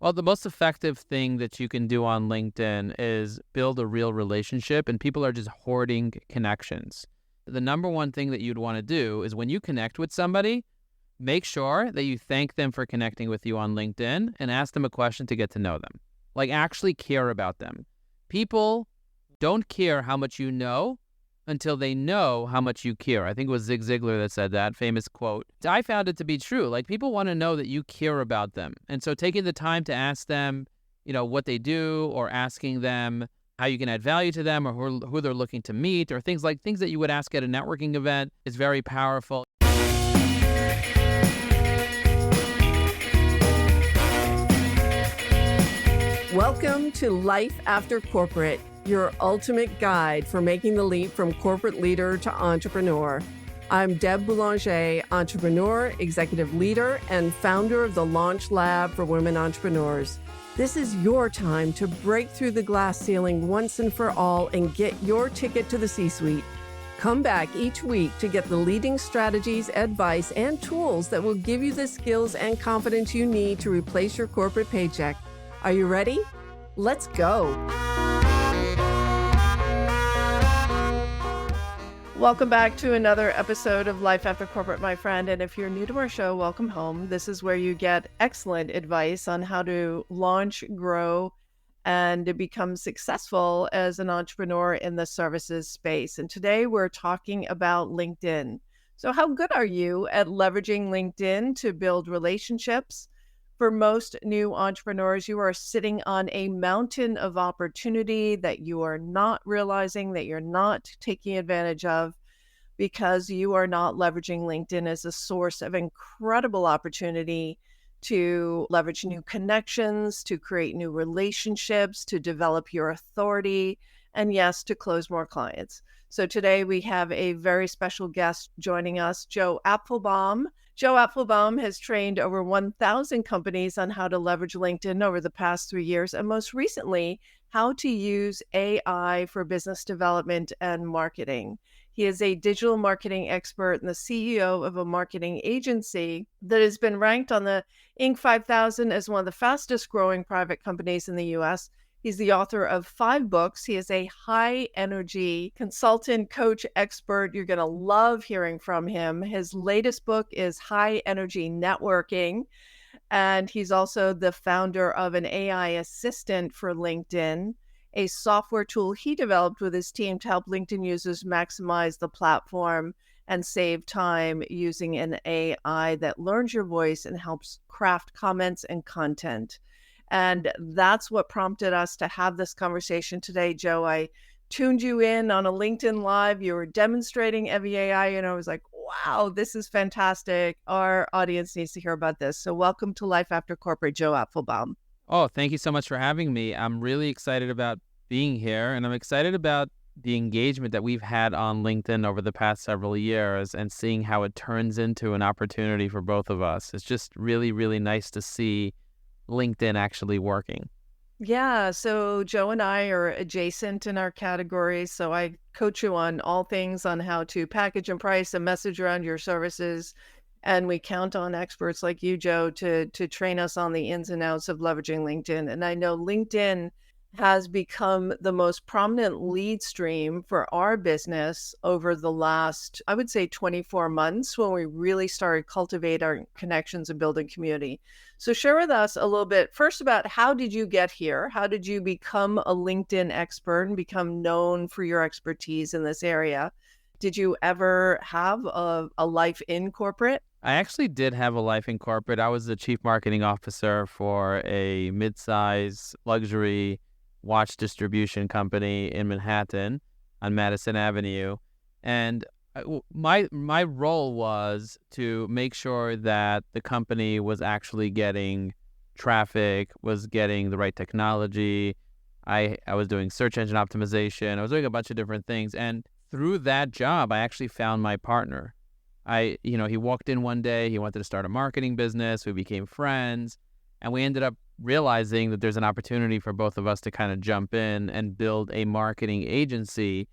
Well, the most effective thing that you can do on LinkedIn is build a real relationship, and people are just hoarding connections. The number one thing that you'd want to do is when you connect with somebody, make sure that you thank them for connecting with you on LinkedIn and ask them a question to get to know them. Like, actually care about them. People don't care how much you know until they know how much you care. I think it was Zig Ziglar that said that famous quote. I found it to be true. Like, people want to know that you care about them. And so taking the time to ask them, what they do, or asking them how you can add value to them, or who they're looking to meet, or things that you would ask at a networking event is very powerful. Welcome to Life After Corporate, your ultimate guide for making the leap from corporate leader to entrepreneur. I'm Deb Boulanger, entrepreneur, executive leader, and founder of the Launch Lab for Women Entrepreneurs. This is your time to break through the glass ceiling once and for all and get your ticket to the C-suite. Come back each week to get the leading strategies, advice, and tools that will give you the skills and confidence you need to replace your corporate paycheck. Are you ready? Let's go. Welcome back to another episode of Life After Corporate, my friend. And if you're new to our show, welcome home. This is where you get excellent advice on how to launch, grow, and become successful as an entrepreneur in the services space. And today we're talking about LinkedIn. So how good are you at leveraging LinkedIn to build relationships? For most new entrepreneurs, you are sitting on a mountain of opportunity that you are not realizing, that you're not taking advantage of, because you are not leveraging LinkedIn as a source of incredible opportunity to leverage new connections, to create new relationships, to develop your authority, and yes, to close more clients. So today we have a very special guest joining us, Joe Apfelbaum. Joe Apfelbaum has trained over 1,000 companies on how to leverage LinkedIn over the past 3 years, and most recently, how to use AI for business development and marketing. He is a digital marketing expert and the CEO of a marketing agency that has been ranked on the Inc. 5000 as one of the fastest growing private companies in the U.S. He's the author of 5 books. He is a high energy consultant, coach, expert. You're going to love hearing from him. His latest book is High Energy Networking. And he's also the founder of an AI assistant for LinkedIn, a software tool he developed with his team to help LinkedIn users maximize the platform and save time using an AI that learns your voice and helps craft comments and content. And that's what prompted us to have this conversation today, Joe. I tuned you in on a LinkedIn Live. You were demonstrating Evvy AI, and I was like, wow, this is fantastic. Our audience needs to hear about this. So welcome to Life After Corporate, Joe Apfelbaum. Oh, thank you so much for having me. I'm really excited about being here, and I'm excited about the engagement that we've had on LinkedIn over the past several years and seeing how it turns into an opportunity for both of us. It's just really, really nice to see LinkedIn actually working. Yeah, so Joe and I are adjacent in our categories. So I coach you on all things on how to package and price a message around your services. And we count on experts like you, Joe, to train us on the ins and outs of leveraging LinkedIn. And I know LinkedIn has become the most prominent lead stream for our business over the last, I would say, 24 months when we really started cultivate our connections and building community. So share with us a little bit first about how did you get here? How did you become a LinkedIn expert and become known for your expertise in this area? Did you ever have a life in corporate? I actually did have a life in corporate. I was the chief marketing officer for a mid-size luxury watch distribution company in Manhattan on Madison Avenue. And my role was to make sure that the company was actually getting traffic, was getting the right technology. I was doing search engine optimization. I was doing a bunch of different things. And through that job, I actually found my partner. He walked in one day, he wanted to start a marketing business. We became friends, and we ended up realizing that there's an opportunity for both of us to kind of jump in and build a marketing agency.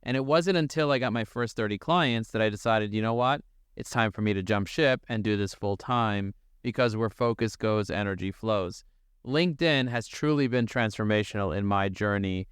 And it wasn't until I got my first 30 clients that I decided, you know what, it's time for me to jump ship and do this full time, because where focus goes, energy flows. LinkedIn has truly been transformational in my journey,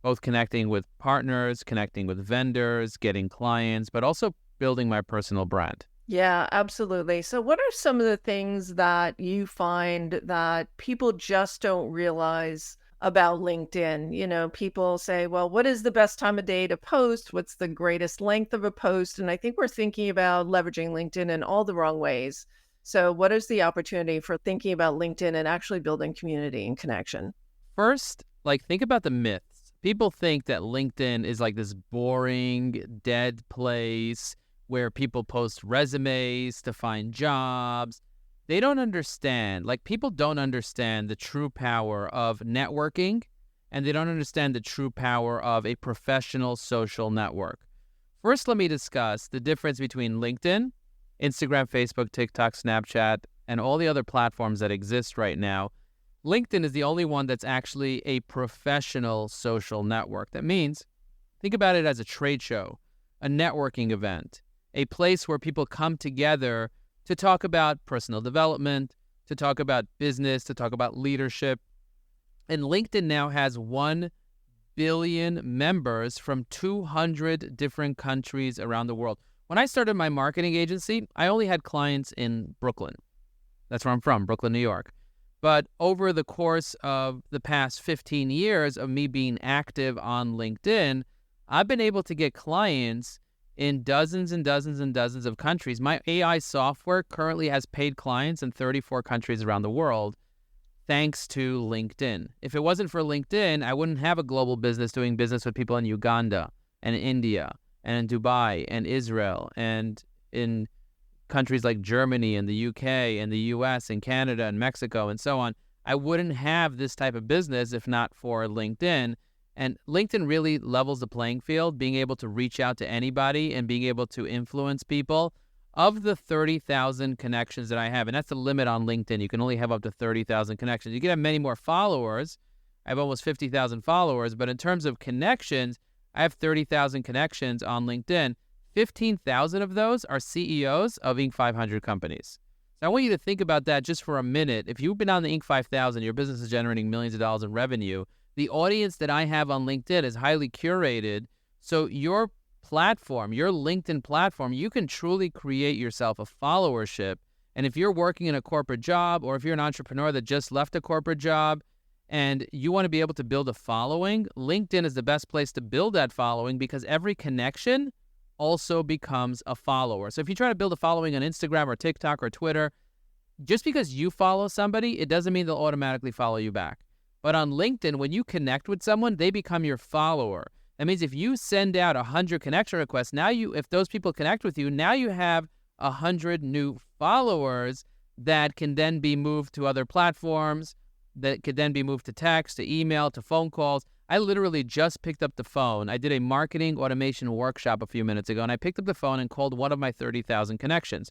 both connecting with partners, connecting with vendors, getting clients, but also building my personal brand. Yeah, absolutely. So, what are some of the things that you find that people just don't realize about LinkedIn? People say, well, what is the best time of day to post? What's the greatest length of a post? And I think we're thinking about leveraging LinkedIn in all the wrong ways. So, what is the opportunity for thinking about LinkedIn and actually building community and connection? First, think about the myths. People think that LinkedIn is like this boring, dead place where people post resumes to find jobs. They don't understand, people don't understand the true power of networking, and they don't understand the true power of a professional social network. First, let me discuss the difference between LinkedIn, Instagram, Facebook, TikTok, Snapchat, and all the other platforms that exist right now. LinkedIn is the only one that's actually a professional social network. That means, think about it as a trade show, a networking event, a place where people come together to talk about personal development, to talk about business, to talk about leadership. And LinkedIn now has 1 billion members from 200 different countries around the world. When I started my marketing agency, I only had clients in Brooklyn. That's where I'm from, Brooklyn, New York. But over the course of the past 15 years of me being active on LinkedIn, I've been able to get clients in dozens and dozens and dozens of countries. My AI software currently has paid clients in 34 countries around the world, thanks to LinkedIn. If it wasn't for LinkedIn, I wouldn't have a global business doing business with people in Uganda and India and in Dubai and Israel and in countries like Germany and the UK and the US and Canada and Mexico and so on. I wouldn't have this type of business if not for LinkedIn. And LinkedIn really levels the playing field, being able to reach out to anybody and being able to influence people. Of the 30,000 connections that I have, and that's the limit on LinkedIn, you can only have up to 30,000 connections. You can have many more followers. I have almost 50,000 followers, but in terms of connections, I have 30,000 connections on LinkedIn. 15,000 of those are CEOs of Inc. 500 companies. So I want you to think about that just for a minute. If you've been on the Inc. 5000, your business is generating millions of dollars in revenue. The audience that I have on LinkedIn is highly curated. So your platform, your LinkedIn platform, you can truly create yourself a followership. And if you're working in a corporate job, or if you're an entrepreneur that just left a corporate job and you want to be able to build a following, LinkedIn is the best place to build that following, because every connection also becomes a follower. So if you try to build a following on Instagram or TikTok or Twitter, just because you follow somebody, it doesn't mean they'll automatically follow you back. But on LinkedIn, when you connect with someone, they become your follower. That means if you send out 100 connection requests, if those people connect with you, now you have 100 new followers that can then be moved to other platforms, that could then be moved to text, to email, to phone calls. I literally just picked up the phone. I did a marketing automation workshop a few minutes ago, and I picked up the phone and called one of my 30,000 connections.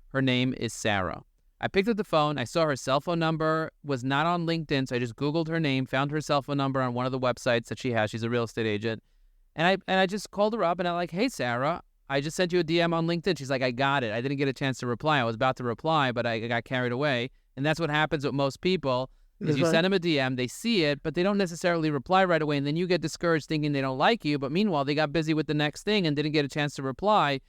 Her name is Sarah. I picked up the phone. I saw her cell phone number was not on LinkedIn, so I just Googled her name, found her cell phone number on one of the websites that she has. She's a real estate agent. And I just called her up, and I'm like, hey, Sarah, I just sent you a DM on LinkedIn. She's like, I got it. I didn't get a chance to reply. I was about to reply, but I got carried away. And that's what happens with most people, is you send them a DM, they see it, but they don't necessarily reply right away. And then you get discouraged thinking they don't like you. But meanwhile, they got busy with the next thing and didn't get a chance to reply.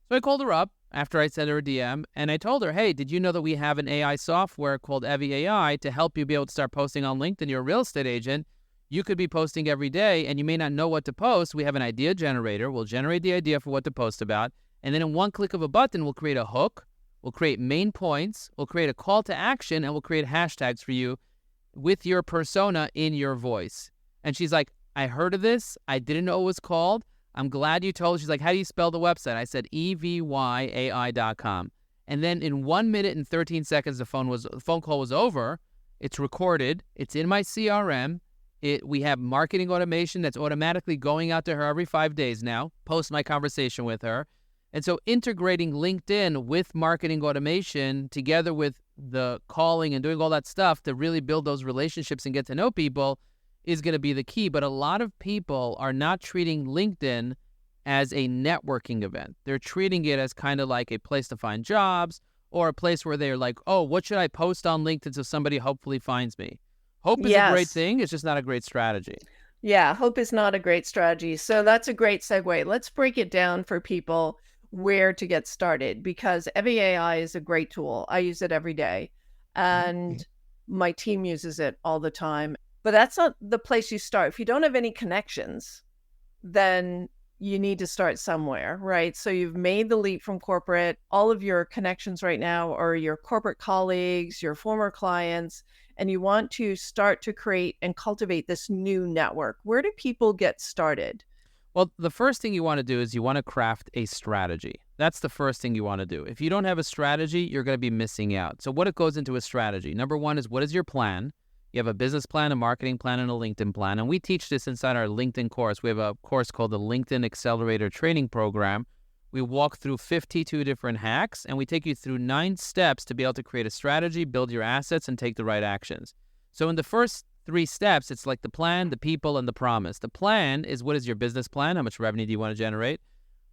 So I called her up after I sent her a DM, and I told her, hey, did you know that we have an AI software called Evvy AI to help you be able to start posting on LinkedIn? You're a real estate agent. You could be posting every day, and you may not know what to post. We have an idea generator. We'll generate the idea for what to post about, and then in one click of a button, we'll create a hook, we'll create main points, we'll create a call to action, and we'll create hashtags for you with your persona in your voice. And she's like, I heard of this. I didn't know it was called. I'm glad you told. She's like, how do you spell the website? I said, EVYAI.com. And then in 1 minute and 13 seconds, the phone call was over. It's recorded. It's in my CRM. We have marketing automation that's automatically going out to her every 5 days now, post my conversation with her. And so integrating LinkedIn with marketing automation together with the calling and doing all that stuff to really build those relationships and get to know people is going to be the key. But a lot of people are not treating LinkedIn as a networking event. They're treating it as kind of like a place to find jobs, or a place where they're like, oh, what should I post on LinkedIn so somebody hopefully finds me? Hope is a great Yes. thing. It's just not a great strategy. Yeah, hope is not a great strategy. So that's a great segue. Let's break it down for people where to get started, because Evvy AI is a great tool. I use it every day and my team uses it all the time. But that's not the place you start. If you don't have any connections, then you need to start somewhere, right? So you've made the leap from corporate. All of your connections right now are your corporate colleagues, your former clients, and you want to start to create and cultivate this new network. Where do people get started? Well, the first thing you want to do is you want to craft a strategy. That's the first thing you want to do. If you don't have a strategy, you're going to be missing out. So what it goes into a strategy? Number one is, what is your plan? You have a business plan, a marketing plan, and a LinkedIn plan. And we teach this inside our LinkedIn course. We have a course called the LinkedIn Accelerator Training Program. We walk through 52 different hacks, and we take you through 9 steps to be able to create a strategy, build your assets, and take the right actions. So in the first 3 steps, it's like the plan, the people, and the promise. The plan is, what is your business plan? How much revenue do you want to generate?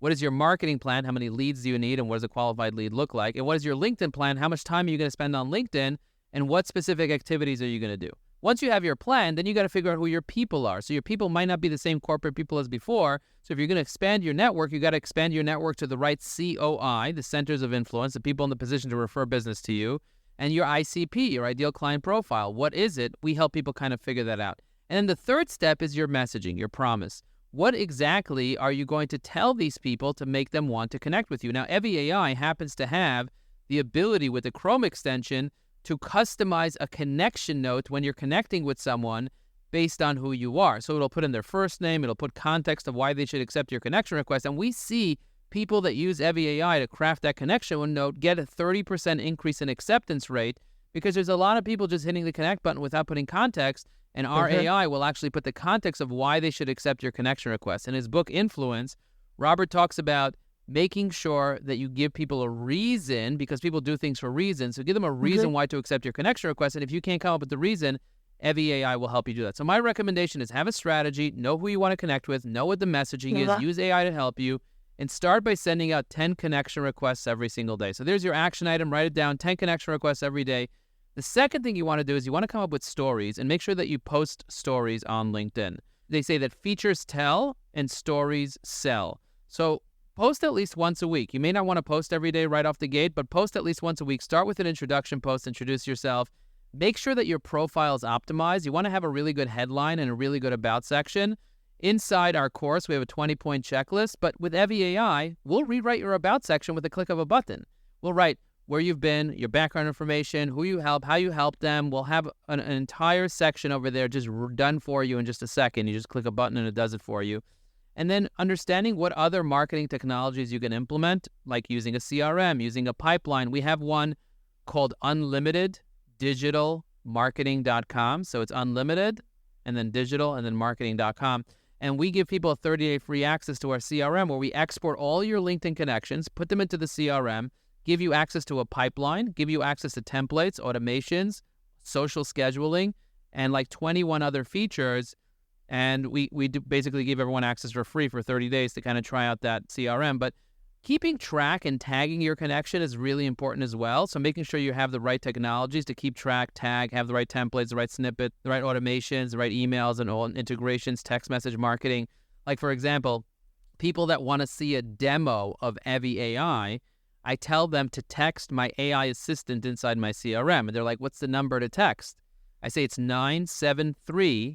What is your marketing plan? How many leads do you need? And what does a qualified lead look like? And what is your LinkedIn plan? How much time are you going to spend on LinkedIn? And what specific activities are you going to do? Once you have your plan, then you got to figure out who your people are. So your people might not be the same corporate people as before. So if you're going to expand your network, you got to expand your network to the right COI, the centers of influence, the people in the position to refer business to you, and your ICP, your ideal client profile. What is it? We help people kind of figure that out. And then the third step is your messaging, your promise. What exactly are you going to tell these people to make them want to connect with you? Now, Evvy AI happens to have the ability with the Chrome extension to customize a connection note when you're connecting with someone based on who you are. So it'll put in their first name, it'll put context of why they should accept your connection request. And we see people that use Evvy AI to craft that connection note get a 30% increase in acceptance rate, because there's a lot of people just hitting the connect button without putting context. And our AI will actually put the context of why they should accept your connection request. In his book, Influence, Robert talks about making sure that you give people a reason, because people do things for reasons. So give them a reason why to accept your connection request. And if you can't come up with the reason, Evvy AI will help you do that. So my recommendation is, have a strategy, know who you want to connect with, know what the messaging is, use AI to help you, and start by sending out 10 connection requests every single day. So there's your action item. Write it down, 10 connection requests every day. The second thing you want to do is you want to come up with stories and make sure that you post stories on LinkedIn. They say that features tell and stories sell. So post at least once a week. You may not want to post every day right off the gate, but post at least once a week. Start with an introduction post, introduce yourself. Make sure that your profile is optimized. You want to have a really good headline and a really good about section. Inside our course, we have a 20-point checklist, but with Evvy AI, we'll rewrite your about section with a click of a button. We'll write where you've been, your background information, who you help, how you help them. We'll have an entire section over there just done for you in just a second. You just click a button and it does it for you. And then understanding what other marketing technologies you can implement, like using a CRM, using a pipeline. We have one called Unlimited Digital Marketing.com. So it's unlimited and then digital and then marketing.com. And we give people a 30-day free access to our CRM, where we export all your LinkedIn connections, put them into the CRM, give you access to a pipeline, give you access to templates, automations, social scheduling, and like 21 other features. And we do basically give everyone access for free for 30 days to kind of try out that CRM. But keeping track and tagging your connection is really important as well. So making sure you have the right technologies to keep track, tag, have the right templates, the right snippet, the right automations, the right emails and all integrations, text message marketing. Like, for example, people that want to see a demo of Evvy AI, I tell them to text my AI assistant inside my CRM. And they're like, what's the number to text? I say it's 973-841-8868.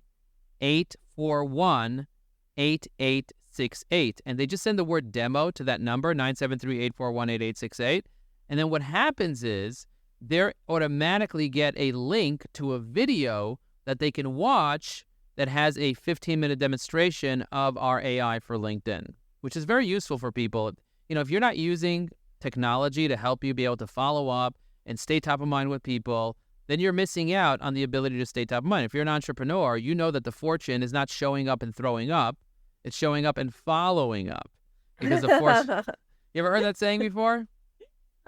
And they just send the word demo to that number, 973-841-8868. And then what happens is they automatically get a link to a video that they can watch that has a 15-minute demonstration of our AI for LinkedIn, which is very useful for people. You know, if you're not using technology to help you be able to follow up and stay top of mind with people, then you're missing out on the ability to stay top of mind. If you're an entrepreneur, you know that the fortune is not showing up and throwing up. It's showing up and following up. Because the fortune... You ever heard that saying before?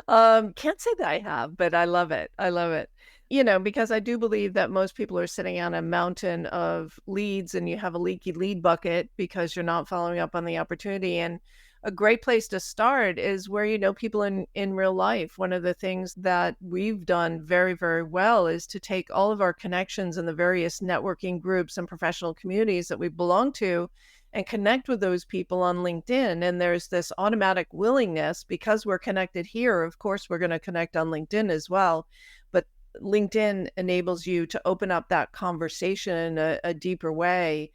Can't say that I have, but I love it. I love it. You know, because I do believe that most people are sitting on a mountain of leads and you have a leaky lead bucket because you're not following up on the opportunity. And a great place to start is where you know people in real life. One of the things that we've done very, very well is to take all of our connections in the various networking groups and professional communities that we belong to and connect with those people on LinkedIn. And there's this automatic willingness because we're connected here. Of course, we're going to connect on LinkedIn as well. But LinkedIn enables you to open up that conversation in a deeper way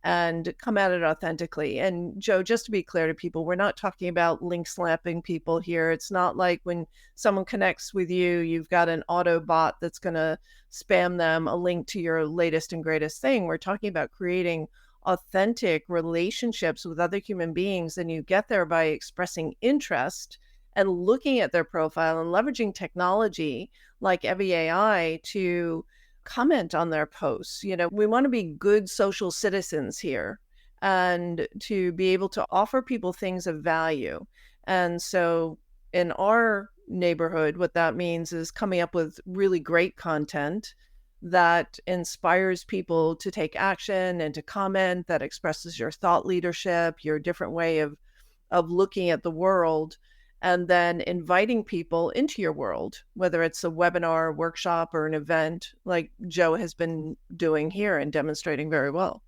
and come at it authentically. And Joe, just to be clear to people, we're not talking about link slapping people here. It's not like when someone connects with you, you've got an auto bot that's going to spam them a link to your latest and greatest thing. We're talking about creating authentic relationships with other human beings, and you get there by expressing interest and looking at their profile and leveraging technology like Evvy AI to comment on their posts. You know, we want to be good social citizens here and to be able to offer people things of value. And so in our neighborhood, what that means is coming up with really great content that inspires people to take action and to comment, that expresses your thought leadership, your different way of looking at the world, and then inviting people into your world, whether it's a webinar, workshop, or an event like Joe has been doing here and demonstrating very well.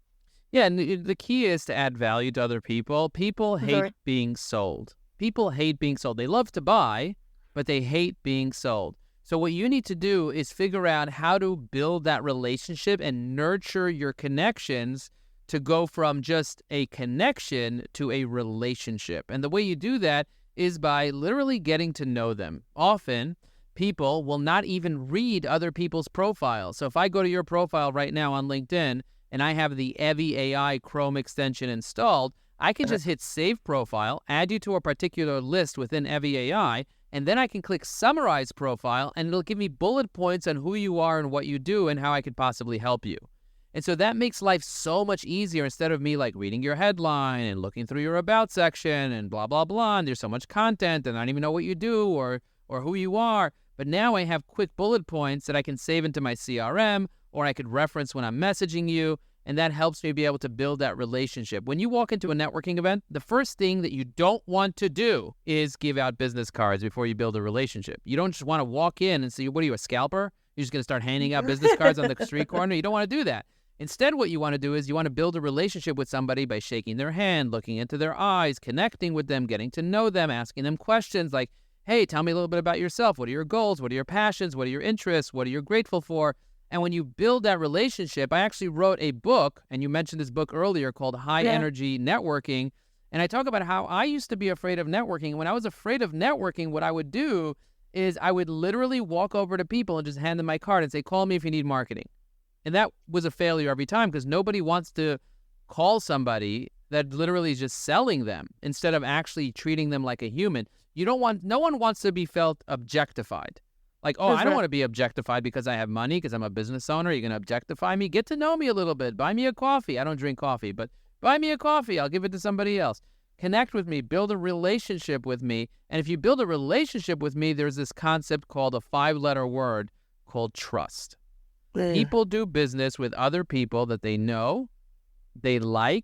Yeah, and the key is to add value to other people. People hate being sold. People hate being sold. They love to buy, but they hate being sold. So what you need to do is figure out how to build that relationship and nurture your connections to go from just a connection to a relationship. And the way you do that is by literally getting to know them. Often, people will not even read other people's profiles. So if I go to your profile right now on LinkedIn and I have the Evvy AI Chrome extension installed, I can just hit Save Profile, add you to a particular list within Evvy AI, and then I can click Summarize Profile, and it'll give me bullet points on who you are and what you do and how I could possibly help you. And so that makes life so much easier instead of me like reading your headline and looking through your About section and blah, blah, blah, and there's so much content and I don't even know what you do or who you are. But now I have quick bullet points that I can save into my CRM or I could reference when I'm messaging you, and that helps me be able to build that relationship. When you walk into a networking event, the first thing that you don't want to do is give out business cards before you build a relationship. You don't just want to walk in and say, what are you, a scalper? You're just going to start handing out business cards on the street corner? You don't want to do that. Instead, what you want to do is you want to build a relationship with somebody by shaking their hand, looking into their eyes, connecting with them, getting to know them, asking them questions like, hey, tell me a little bit about yourself. What are your goals? What are your passions? What are your interests? What are you grateful for? And when you build that relationship, I actually wrote a book, and you mentioned this book earlier, called High Energy Networking. And I talk about how I used to be afraid of networking. When I was afraid of networking, what I would do is I would literally walk over to people and just hand them my card and say, call me if you need marketing. And that was a failure every time because nobody wants to call somebody that literally is just selling them instead of actually treating them like a human. No one wants to be felt objectified. Like, oh, I don't want to be objectified because I have money, because I'm a business owner. You're going to objectify me? Get to know me a little bit. Buy me a coffee. I don't drink coffee, but buy me a coffee. I'll give it to somebody else. Connect with me. Build a relationship with me. And if you build a relationship with me, there's this concept called a 5-letter word called trust. People do business with other people that they know, they like,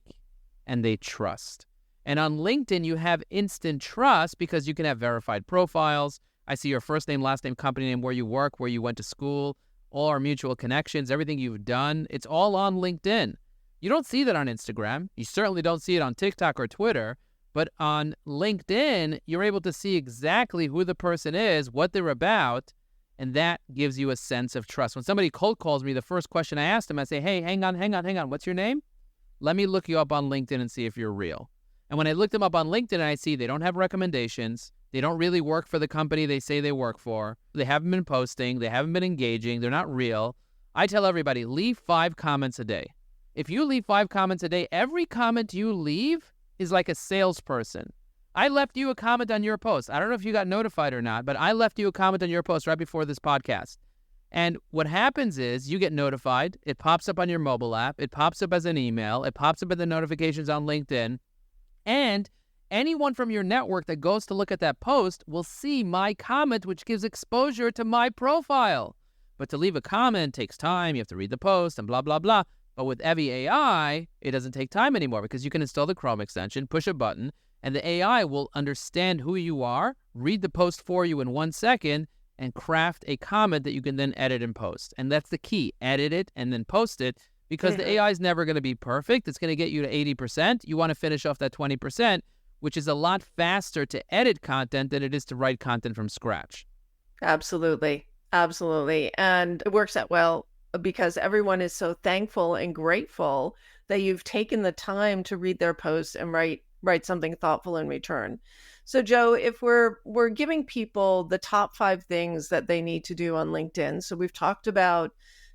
and they trust. And on LinkedIn, you have instant trust because you can have verified profiles. I see your first name, last name, company name, where you work, where you went to school, all our mutual connections, everything you've done. It's all on LinkedIn. You don't see that on Instagram. You certainly don't see it on TikTok or Twitter. But on LinkedIn, you're able to see exactly who the person is, what they're about, and that gives you a sense of trust. When somebody cold calls me, the first question I ask them, I say, hey, hang on. What's your name? Let me look you up on LinkedIn and see if you're real. And when I look them up on LinkedIn, I see they don't have recommendations. They don't really work for the company they say they work for. They haven't been posting. They haven't been engaging. They're not real. I tell everybody, leave 5 comments a day. If you leave 5 comments a day, every comment you leave is like a salesperson. I left you a comment on your post. I don't know if you got notified or not, but I left you a comment on your post right before this podcast. And what happens is you get notified. It pops up on your mobile app. It pops up as an email. It pops up in the notifications on LinkedIn. And anyone from your network that goes to look at that post will see my comment, which gives exposure to my profile. But to leave a comment takes time. You have to read the post and blah, blah, blah. But with Evvy AI, it doesn't take time anymore because you can install the Chrome extension, push a button, And the AI will understand who you are, read the post for you in 1 second, and craft a comment that you can then edit and post. And that's the key. Edit it and then post it, because the AI is never going to be perfect. It's going to get you to 80%. You want to finish off that 20%, which is a lot faster to edit content than it is to write content from scratch. Absolutely. Absolutely. And it works out well because everyone is so thankful and grateful that you've taken the time to read their posts and write something thoughtful in return. So Joe, if we're giving people the top 5 things that they need to do on LinkedIn. So we've talked about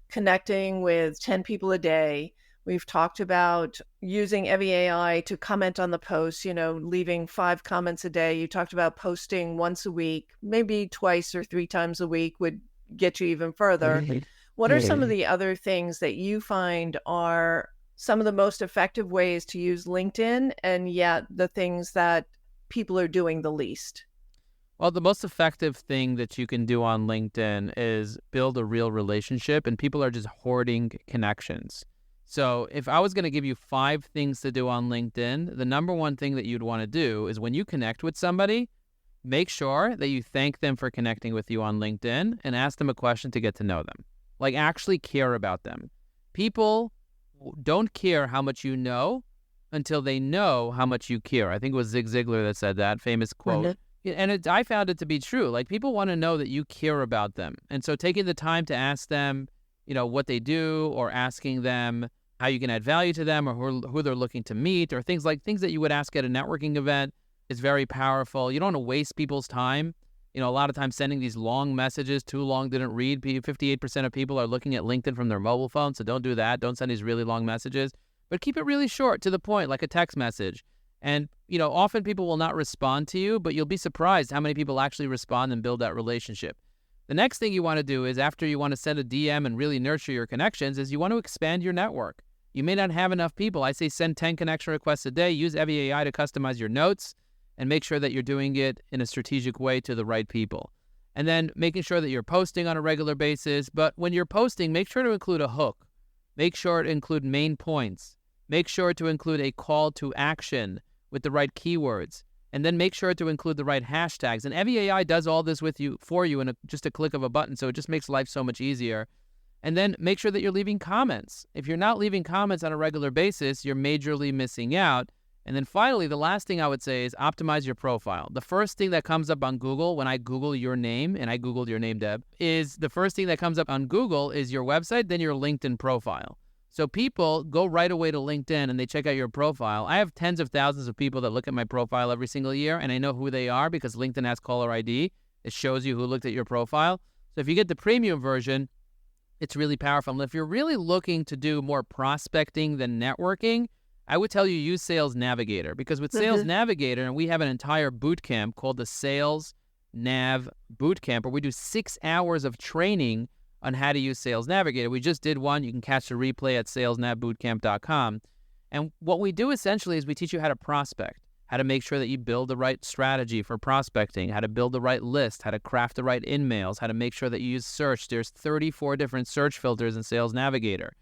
connecting with 10 people a day. We've talked about using Evvy AI to comment on the posts, leaving 5 comments a day. You talked about posting once a week, maybe twice or 3 times a week would get you even further. What are some of the other things that you find are some of the most effective ways to use LinkedIn, and yet the things that people are doing the least? Well, the most effective thing that you can do on LinkedIn is build a real relationship, and people are just hoarding connections. So if I was going to give you 5 things to do on LinkedIn, the number one thing that you'd want to do is when you connect with somebody, make sure that you thank them for connecting with you on LinkedIn and ask them a question to get to know them. Like, actually care about them. People don't care how much you know until they know how much you care. I think it was Zig Ziglar that said that famous quote. And I found it to be true. Like, people want to know that you care about them. And so taking the time to ask them, what they do, or asking them how you can add value to them, or who they're looking to meet, or things that you would ask at a networking event is very powerful. You don't want to waste people's time. A lot of times sending these long messages, too long, didn't read. 58% of people are looking at LinkedIn from their mobile phone, so don't do that. Don't send these really long messages, but keep it really short, to the point, like a text message. And, often people will not respond to you, but you'll be surprised how many people actually respond and build that relationship. The next thing you want to do is, after you want to send a DM and really nurture your connections, is you want to expand your network. You may not have enough people. I say send 10 connection requests a day. Use Evvy AI to customize your notes, and make sure that you're doing it in a strategic way to the right people. And then making sure that you're posting on a regular basis. But when you're posting, make sure to include a hook. Make sure to include main points. Make sure to include a call to action with the right keywords. And then make sure to include the right hashtags. And Evvy AI does all this for you in just a click of a button. So it just makes life so much easier. And then make sure that you're leaving comments. If you're not leaving comments on a regular basis, you're majorly missing out. And then finally, the last thing I would say is optimize your profile. The first thing that comes up on Google when I Google your name, and I Googled your name, Deb, is the first thing that comes up on Google is your website, then your LinkedIn profile. So people go right away to LinkedIn and they check out your profile. I have tens of thousands of people that look at my profile every single year, and I know who they are because LinkedIn has caller ID. It shows you who looked at your profile. So if you get the premium version, it's really powerful. And if you're really looking to do more prospecting than networking, I would tell you use Sales Navigator, because with Sales Navigator, and we have an entire boot camp called the Sales Nav Boot Camp, where we do 6 hours of training on how to use Sales Navigator. We just did one. You can catch the replay at salesnavbootcamp.com. And what we do essentially is we teach you how to prospect, how to make sure that you build the right strategy for prospecting, how to build the right list, how to craft the right in-mails, how to make sure that you use search. There's 34 different search filters in Sales Navigator.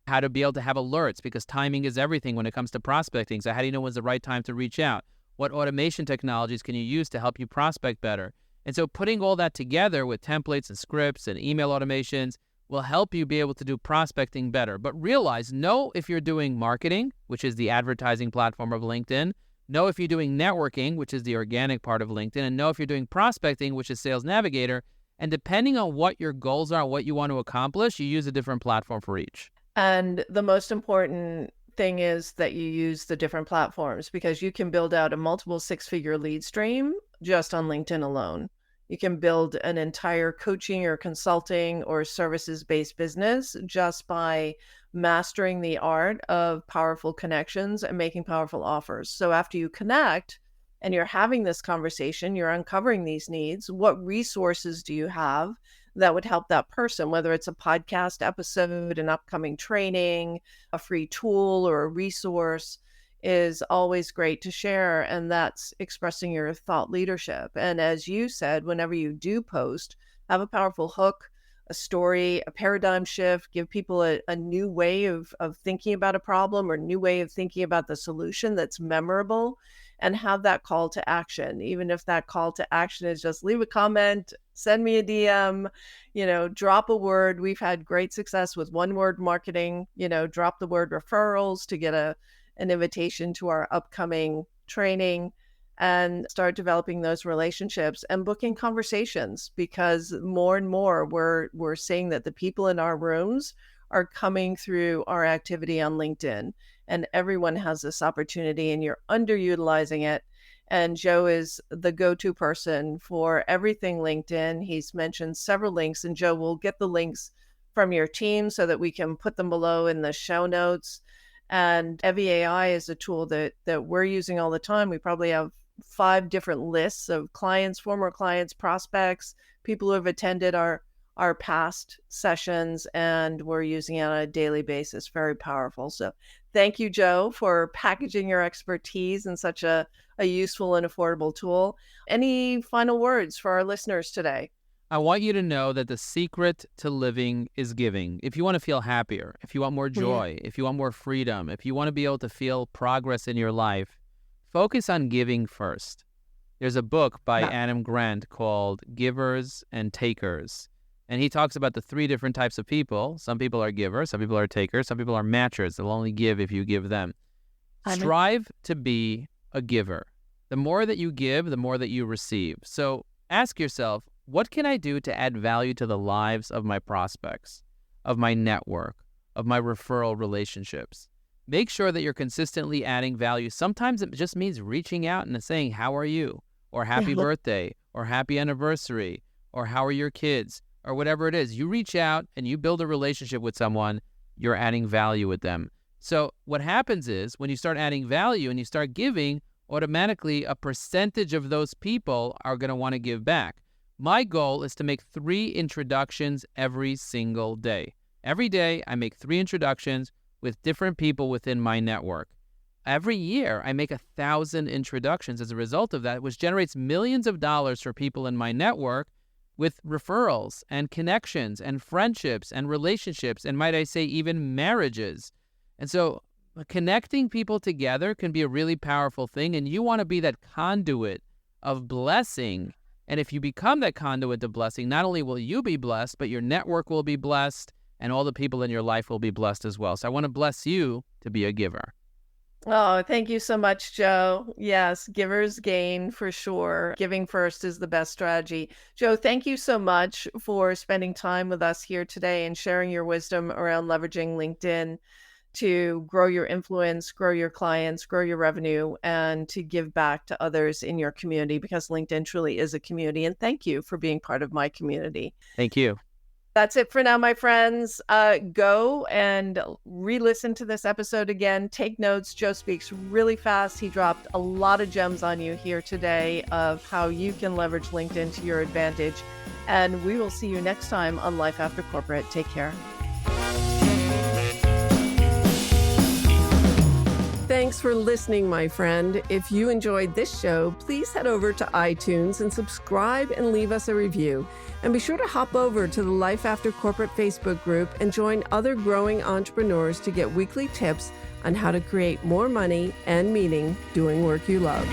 How to be able to have alerts, because timing is everything when it comes to prospecting. So how do you know when's the right time to reach out? What automation technologies can you use to help you prospect better? And so putting all that together with templates and scripts and email automations will help you be able to do prospecting better. But know if you're doing marketing, which is the advertising platform of LinkedIn, know if you're doing networking, which is the organic part of LinkedIn, and know if you're doing prospecting, which is Sales Navigator. And depending on what your goals are, what you want to accomplish, you use a different platform for each. And the most important thing is that you use the different platforms, because you can build out a multiple 6-figure lead stream just on LinkedIn alone. You can build an entire coaching or consulting or services-based business just by mastering the art of powerful connections and making powerful offers. So after you connect and you're having this conversation, you're uncovering these needs, what resources do you have that would help that person, whether it's a podcast episode, an upcoming training, a free tool, or a resource, is always great to share. And that's expressing your thought leadership. And as you said, whenever you do post, have a powerful hook, a story, a paradigm shift, give people a new way of thinking about a problem, or new way of thinking about the solution that's memorable. and have that call to action. Even if that call to action is just leave a comment, send me a DM, drop a word. We've had great success with one word marketing, drop the word referrals to get an invitation to our upcoming training, and start developing those relationships and booking conversations, because more and more we're seeing that the people in our rooms are coming through our activity on LinkedIn, and everyone has this opportunity and you're underutilizing it. And Joe is the go-to person for everything LinkedIn. He's mentioned several links, and Joe will get the links from your team so that we can put them below in the show notes. And Evvy AI is a tool that we're using all the time. We probably have 5 different lists of clients, former clients, prospects, people who have attended our past sessions, and we're using it on a daily basis. Very powerful. So thank you, Joe, for packaging your expertise in such a useful and affordable tool. Any final words for our listeners today? I want you to know that the secret to living is giving. If you want to feel happier, if you want more joy, if you want more freedom, if you want to be able to feel progress in your life, focus on giving first. There's a book by Adam Grant called Givers and Takers. And he talks about the 3 different types of people. Some people are givers, some people are takers, some people are matchers. They'll only give if you give them. Strive to be a giver. The more that you give, the more that you receive. So ask yourself, what can I do to add value to the lives of my prospects, of my network, of my referral relationships? Make sure that you're consistently adding value. Sometimes it just means reaching out and saying, how are you? Or happy birthday, or happy anniversary, or how are your kids, or whatever it is. You reach out and you build a relationship with someone, you're adding value with them. So what happens is when you start adding value and you start giving, automatically a percentage of those people are going to want to give back. My goal is to make 3 introductions every single day. Every day I make 3 introductions with different people within my network. Every year, I make 1,000 introductions as a result of that, which generates millions of dollars for people in my network with referrals and connections and friendships and relationships, and might I say even marriages. And so connecting people together can be a really powerful thing, and you want to be that conduit of blessing. And if you become that conduit of blessing, not only will you be blessed, but your network will be blessed, and all the people in your life will be blessed as well. So I want to bless you to be a giver. Oh, thank you so much, Joe. Yes, givers gain for sure. Giving first is the best strategy. Joe, thank you so much for spending time with us here today and sharing your wisdom around leveraging LinkedIn to grow your influence, grow your clients, grow your revenue, and to give back to others in your community, because LinkedIn truly is a community. And thank you for being part of my community. Thank you. That's it for now, my friends. Go and re-listen to this episode again. Take notes. Joe speaks really fast. He dropped a lot of gems on you here today of how you can leverage LinkedIn to your advantage. And we will see you next time on Life After Corporate. Take care. Thanks for listening, my friend. If you enjoyed this show, please head over to iTunes and subscribe and leave us a review. And be sure to hop over to the Life After Corporate Facebook group and join other growing entrepreneurs to get weekly tips on how to create more money and meaning doing work you love.